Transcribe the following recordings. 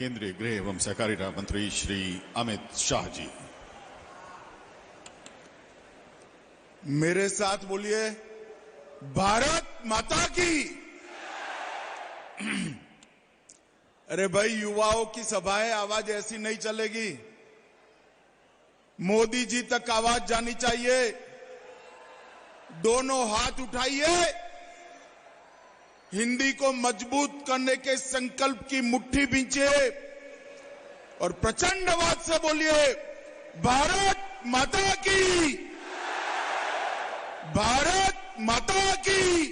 केंद्रीय गृह एवं सहकारिता मंत्री श्री अमित शाह जी। मेरे साथ बोलिए, भारत माता की। अरे भाई, युवाओं की सभाएं, आवाज ऐसी नहीं चलेगी। मोदी जी तक आवाज जानी चाहिए। दोनों हाथ उठाइए, हिंदी को मजबूत करने के संकल्प की मुट्ठी बींचिए और प्रचंड आवाज से बोलिए, भारत माता की, भारत माता की,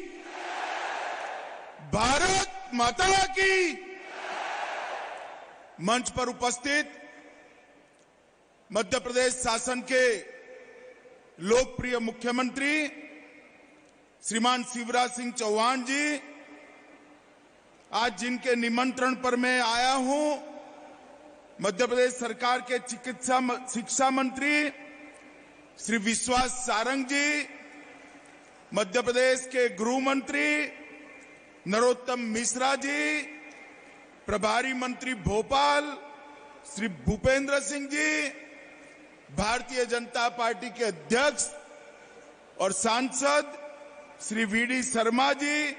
भारत माता की। मंच पर उपस्थित मध्य प्रदेश शासन के लोकप्रिय मुख्यमंत्री श्रीमान शिवराज सिंह चौहान जी, आज जिनके निमंत्रण पर मैं आया हूं, मध्य प्रदेश सरकार के शिक्षा मंत्री श्री विश्वास सारंग जी, मध्य प्रदेश के गृह मंत्री नरोत्तम मिश्रा जी, प्रभारी मंत्री भोपाल श्री भूपेंद्र सिंह जी, भारतीय जनता पार्टी के अध्यक्ष और सांसद श्री वीडी शर्मा जी,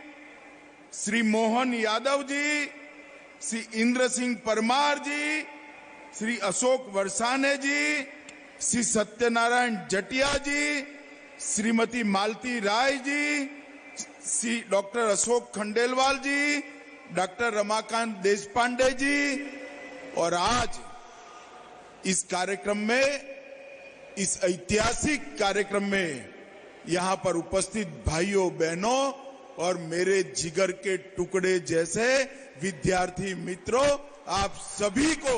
श्री मोहन यादव जी, श्री इंद्र सिंह परमार जी, श्री अशोक वर्षाने जी, श्री सत्यनारायण जटिया जी, श्रीमती मालती राय जी, श्री डॉक्टर अशोक खंडेलवाल जी, डॉक्टर रमाकांत देशपांडे जी, और आज इस कार्यक्रम में, इस ऐतिहासिक कार्यक्रम में यहां पर उपस्थित भाइयों बहनों और मेरे जिगर के टुकड़े जैसे विद्यार्थी मित्रों, आप सभी को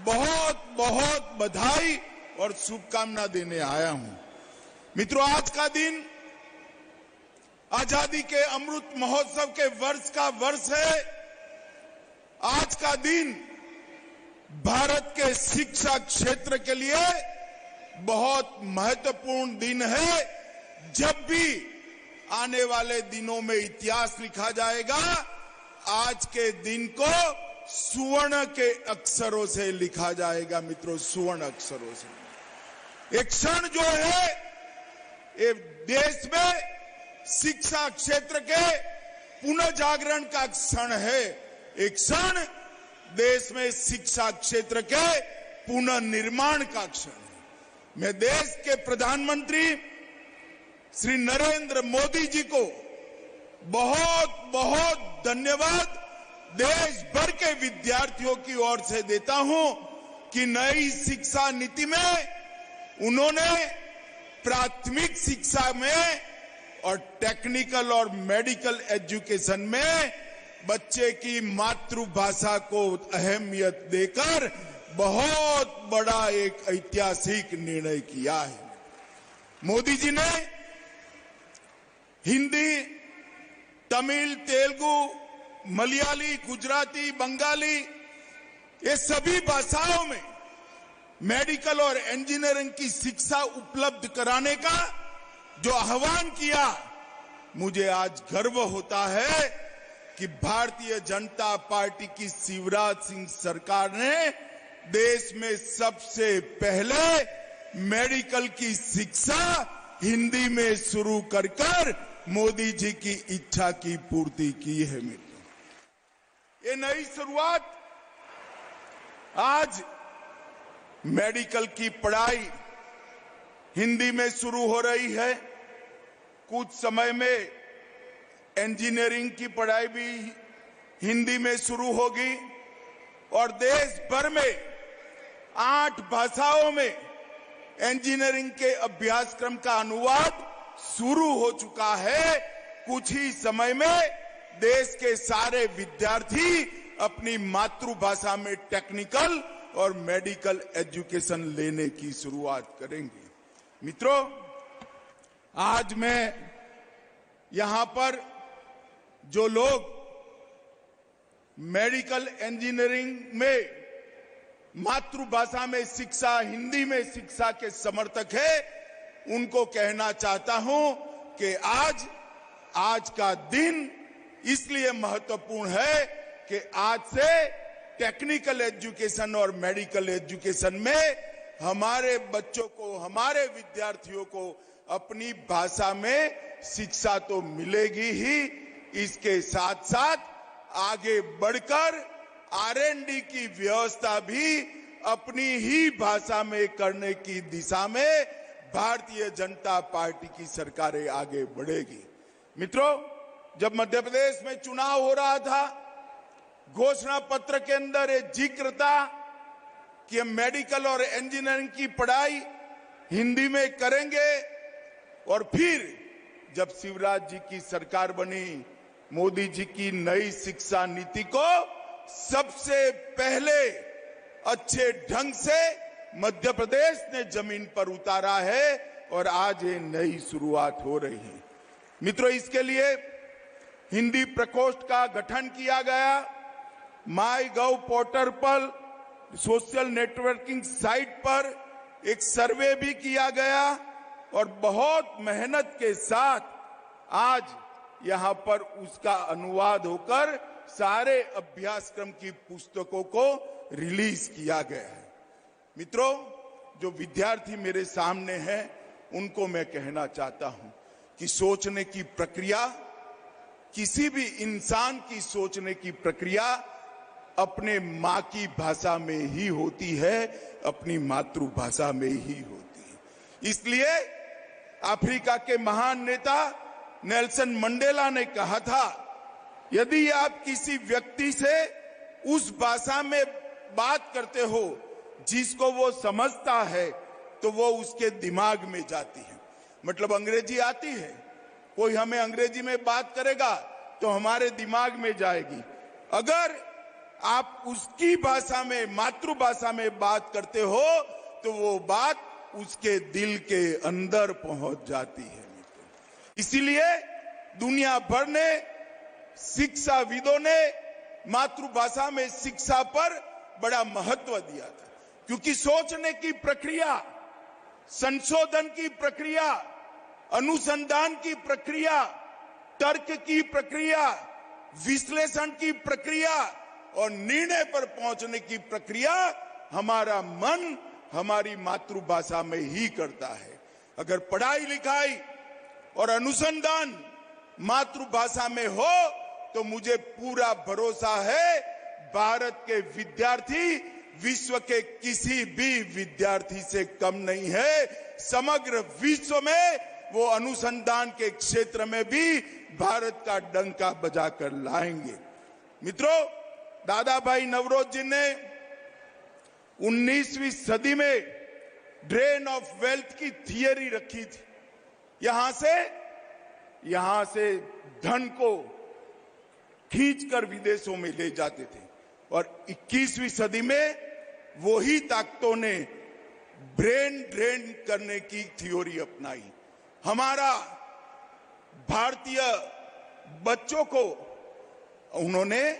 बहुत बहुत बधाई और शुभकामना देने आया हूं। मित्रों, आज का दिन आजादी के अमृत महोत्सव के वर्ष का वर्ष है। आज का दिन भारत के शिक्षा क्षेत्र के लिए बहुत महत्वपूर्ण दिन है। जब भी आने वाले दिनों में इतिहास लिखा जाएगा, आज के दिन को सुवर्ण के अक्षरों से लिखा जाएगा। मित्रों, सुवर्ण अक्षरों से। एक क्षण जो है, ये देश में शिक्षा क्षेत्र के पुनः जागरण का क्षण है। एक क्षण देश में शिक्षा क्षेत्र के पुनः निर्माण का क्षण है। मैं देश के प्रधानमंत्री श्री नरेंद्र मोदी जी को बहुत बहुत धन्यवाद देश भर के विद्यार्थियों की ओर से देता हूं कि नई शिक्षा नीति में उन्होंने प्राथमिक शिक्षा में और टेक्निकल और मेडिकल एजुकेशन में बच्चे की मातृभाषा को अहमियत देकर बहुत बड़ा एक ऐतिहासिक निर्णय किया है। मोदी जी ने हिंदी, तमिल, तेलुगु, मलयाली, गुजराती, बंगाली, ये सभी भाषाओं में मेडिकल और इंजीनियरिंग की शिक्षा उपलब्ध कराने का जो आह्वान किया, मुझे आज गर्व होता है कि भारतीय जनता पार्टी की शिवराज सिंह सरकार ने देश में सबसे पहले मेडिकल की शिक्षा हिंदी में शुरू कर मोदी जी की इच्छा की पूर्ति की है। मित्रों, ये नई शुरुआत, आज मेडिकल की पढ़ाई हिंदी में शुरू हो रही है। कुछ समय में इंजीनियरिंग की पढ़ाई भी हिंदी में शुरू होगी और देश भर में 8 भाषाओं में इंजीनियरिंग के अभ्यासक्रम का अनुवाद शुरू हो चुका है। कुछ ही समय में देश के सारे विद्यार्थी अपनी मातृभाषा में टेक्निकल और मेडिकल एजुकेशन लेने की शुरुआत करेंगे। मित्रों, आज मैं यहां पर जो लोग मेडिकल इंजीनियरिंग में मातृभाषा में शिक्षा, हिंदी में शिक्षा के समर्थक है, उनको कहना चाहता हूं कि आज का दिन इसलिए महत्वपूर्ण है कि आज से टेक्निकल एजुकेशन और मेडिकल एजुकेशन में हमारे बच्चों को, हमारे विद्यार्थियों को अपनी भाषा में शिक्षा तो मिलेगी ही, इसके साथ साथ आगे बढ़कर R&D की व्यवस्था भी अपनी ही भाषा में करने की दिशा में भारतीय जनता पार्टी की सरकारें आगे बढ़ेगी। मित्रों, जब मध्य प्रदेश में चुनाव हो रहा था, घोषणा पत्र के अंदर एक जिक्र था कि हम मेडिकल और इंजीनियरिंग की पढ़ाई हिंदी में करेंगे, और फिर जब शिवराज जी की सरकार बनी, मोदी जी की नई शिक्षा नीति को सबसे पहले अच्छे ढंग से मध्य प्रदेश ने जमीन पर उतारा है और आज ये नई शुरुआत हो रही है। मित्रों, इसके लिए हिंदी प्रकोष्ठ का गठन किया गया। MyGov पोर्टल पर, सोशल नेटवर्किंग साइट पर एक सर्वे भी किया गया और बहुत मेहनत के साथ आज यहां पर उसका अनुवाद होकर सारे अभ्यासक्रम की पुस्तकों को रिलीज किया गया है। मित्रों, जो विद्यार्थी मेरे सामने हैं, उनको मैं कहना चाहता हूं कि सोचने की प्रक्रिया, किसी भी इंसान की सोचने की प्रक्रिया अपने मां की भाषा में ही होती है, अपनी मातृभाषा में ही होती है। इसलिए अफ्रीका के महान नेता नेल्सन मंडेला ने कहा था, यदि आप किसी व्यक्ति से उस भाषा में बात करते हो जिसको वो समझता है, तो वो उसके दिमाग में जाती है। मतलब अंग्रेजी आती है, कोई हमें अंग्रेजी में बात करेगा तो हमारे दिमाग में जाएगी। अगर आप उसकी भाषा में, मातृभाषा में बात करते हो, तो वो बात उसके दिल के अंदर पहुंच जाती है। इसीलिए दुनिया भर ने, शिक्षाविदों ने मातृभाषा में शिक्षा पर बड़ा महत्व दिया था, क्योंकि सोचने की प्रक्रिया, संशोधन की प्रक्रिया, अनुसंधान की प्रक्रिया, तर्क की प्रक्रिया, विश्लेषण की प्रक्रिया और निर्णय पर पहुंचने की प्रक्रिया हमारा मन हमारी मातृभाषा में ही करता है। अगर पढ़ाई लिखाई और अनुसंधान मातृभाषा में हो, तो मुझे पूरा भरोसा है भारत के विद्यार्थी विश्व के किसी भी विद्यार्थी से कम नहीं है। समग्र विश्व में वो अनुसंधान के क्षेत्र में भी भारत का डंका बजाकर लाएंगे। मित्रों, दादा भाई नवरोज जी ने 19वीं सदी में ड्रेन ऑफ वेल्थ की थियरी रखी थी। यहां से धन को खींचकर विदेशों में ले जाते थे, और 21वीं सदी में वही ताकतों ने ब्रेन ड्रेन करने की थ्योरी अपनाई। हमारा भारतीय बच्चों को उन्होंने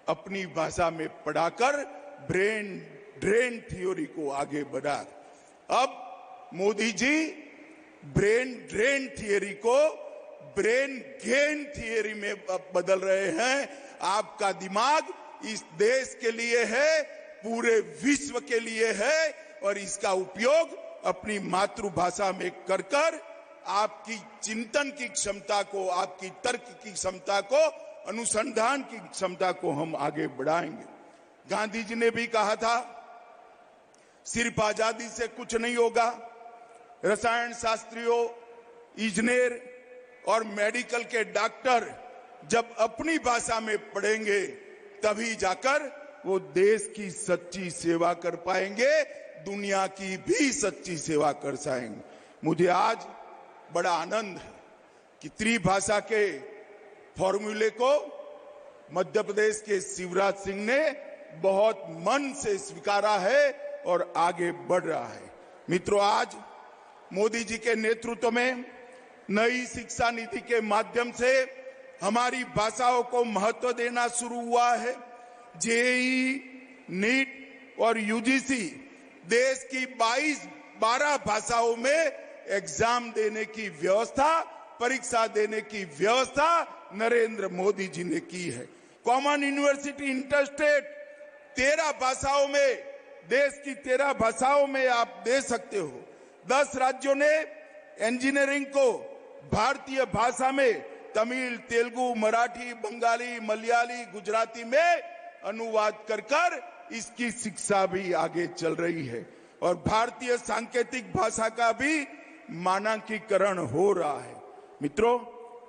अपनी भाषा में पढ़ाकर ब्रेन ड्रेन थ्योरी को आगे बढ़ा। अब Modi ji brain drain theory को ब्रेन गेन थियरी में बदल रहे हैं। आपका दिमाग इस देश के लिए है, पूरे विश्व के लिए है, और इसका उपयोग अपनी मातृभाषा में कर आपकी चिंतन की क्षमता को, आपकी तर्क की क्षमता को, अनुसंधान की क्षमता को हम आगे बढ़ाएंगे। गांधी जी ने भी कहा था, सिर्फ आजादी से कुछ नहीं होगा। रसायन शास्त्रियों, इंजीनियर और मेडिकल के डॉक्टर जब अपनी भाषा में पढ़ेंगे, तभी जाकर वो देश की सच्ची सेवा कर पाएंगे, दुनिया की भी सच्ची सेवा कर पाएंगे। मुझे आज बड़ा आनंद है कि त्रिभाषा के फॉर्मूले को मध्य प्रदेश के शिवराज सिंह ने बहुत मन से स्वीकारा है और आगे बढ़ रहा है। मित्रों, आज मोदी जी के नेतृत्व में नई शिक्षा नीति के माध्यम से हमारी भाषाओं को महत्व देना शुरू हुआ है। जेईई, नीट और यूजीसी देश की 12 भाषाओं में एग्जाम देने की व्यवस्था, परीक्षा देने की व्यवस्था नरेंद्र मोदी जी ने की है। कॉमन यूनिवर्सिटी इंटरस्टेट 13 भाषाओं में, देश की 13 भाषाओं में आप दे सकते हो। 10 राज्यों ने इंजीनियरिंग को भारतीय भाषा में तमिल, तेलुगु, मराठी, बंगाली, मलयाली, गुजराती में अनुवाद कर इसकी शिक्षा भी आगे चल रही है और भारतीय सांकेतिक भाषा का भी मानकीकरण हो रहा है। मित्रों,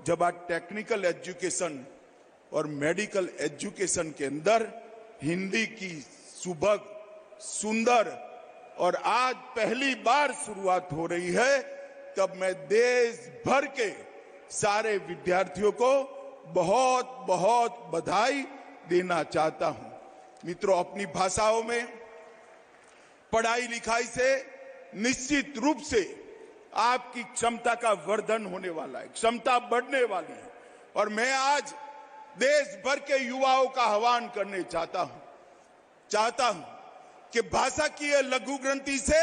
जब आज टेक्निकल एजुकेशन और मेडिकल एजुकेशन के अंदर हिंदी की सुभग, सुंदर और आज पहली बार शुरुआत हो रही है, तब मैं देश भर के सारे विद्यार्थियों को बहुत बहुत बधाई देना चाहता हूं। मित्रों, अपनी भाषाओं में पढ़ाई लिखाई से निश्चित रूप से आपकी क्षमता का वर्धन होने वाला है, क्षमता बढ़ने वाली है और मैं आज देश भर के युवाओं का आह्वान करने चाहता हूं कि भाषा की ये लघु ग्रंथि से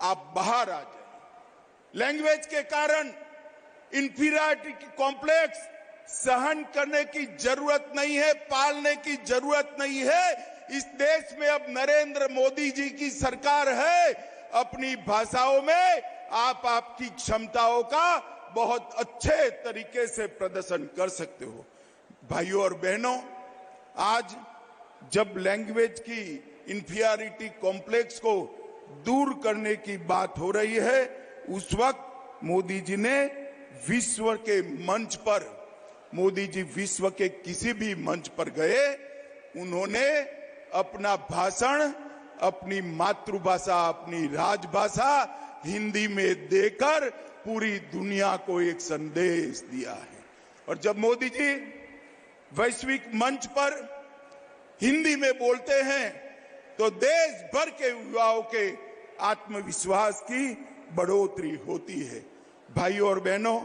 आप बाहर आ जाए। लैंग्वेज के कारण इंफीरियरिटी कॉम्प्लेक्स सहन करने की जरूरत नहीं है, पालने की जरूरत नहीं है। इस देश में अब नरेंद्र मोदी जी की सरकार है। अपनी भाषाओं में आप आपकी क्षमताओं का बहुत अच्छे तरीके से प्रदर्शन कर सकते हो। भाइयों और बहनों, आज जब लैंग्वेज की इंफीरियरिटी कॉम्प्लेक्स को दूर करने की बात हो रही है, उस वक्त मोदी जी ने विश्व के मंच पर, मोदी जी विश्व के किसी भी मंच पर गए, उन्होंने अपना भाषण अपनी मातृभाषा, अपनी राजभाषा हिंदी में देकर पूरी दुनिया को एक संदेश दिया है। और जब मोदी जी वैश्विक मंच पर हिंदी में बोलते हैं तो देश भर के युवाओं के आत्मविश्वास की बढ़ोतरी होती है। भाइयों और बहनों,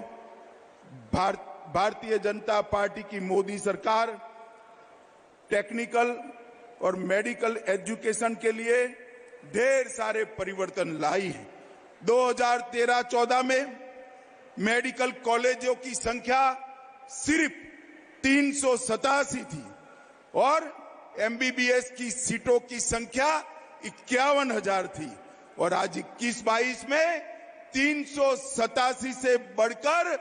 भारतीय जनता पार्टी की मोदी सरकार टेक्निकल और मेडिकल एजुकेशन के लिए ढेर सारे परिवर्तन लाई है। 2013-14 में मेडिकल कॉलेजों की संख्या सिर्फ 387 थी और एमबीबीएस की सीटों की संख्या 51,000 थी और आज 21-22 में 387 से बढ़कर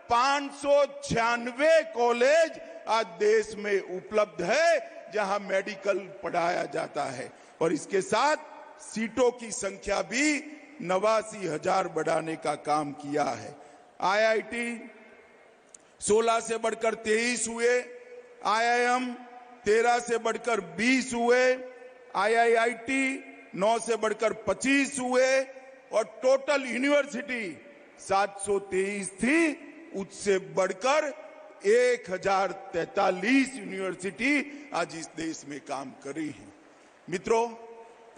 596 कॉलेज आज देश में उपलब्ध है जहां मेडिकल पढ़ाया जाता है और इसके साथ सीटों की संख्या भी 89,000 बढ़ाने का काम किया है। आईआईटी 16 से बढ़कर 23 हुए, आईआईएम 13 से बढ़कर 20 हुए, आईआईआईटी 9 से बढ़कर 25 हुए और टोटल यूनिवर्सिटी 723 थी, उससे बढ़कर 1043 यूनिवर्सिटी आज इस देश में काम कर रही है। मित्रों,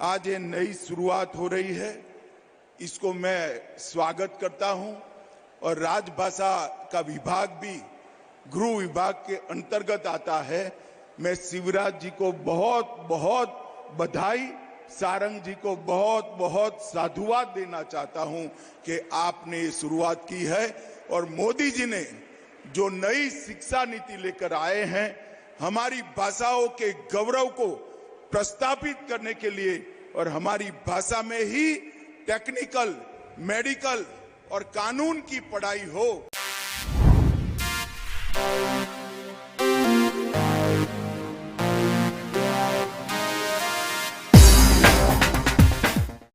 आज ये नई शुरुआत हो रही है, इसको मैं स्वागत करता हूं और राजभाषा का विभाग भी गृह विभाग के अंतर्गत आता है। मैं शिवराज जी को बहुत बहुत बधाई, सारंग जी को बहुत बहुत साधुवाद देना चाहता हूं कि आपने ये शुरुआत की है और मोदी जी ने जो नई शिक्षा नीति लेकर आए हैं, हमारी भाषाओं के गौरव को प्रस्थापित करने के लिए और हमारी भाषा में ही टेक्निकल, मेडिकल और कानून की पढ़ाई हो।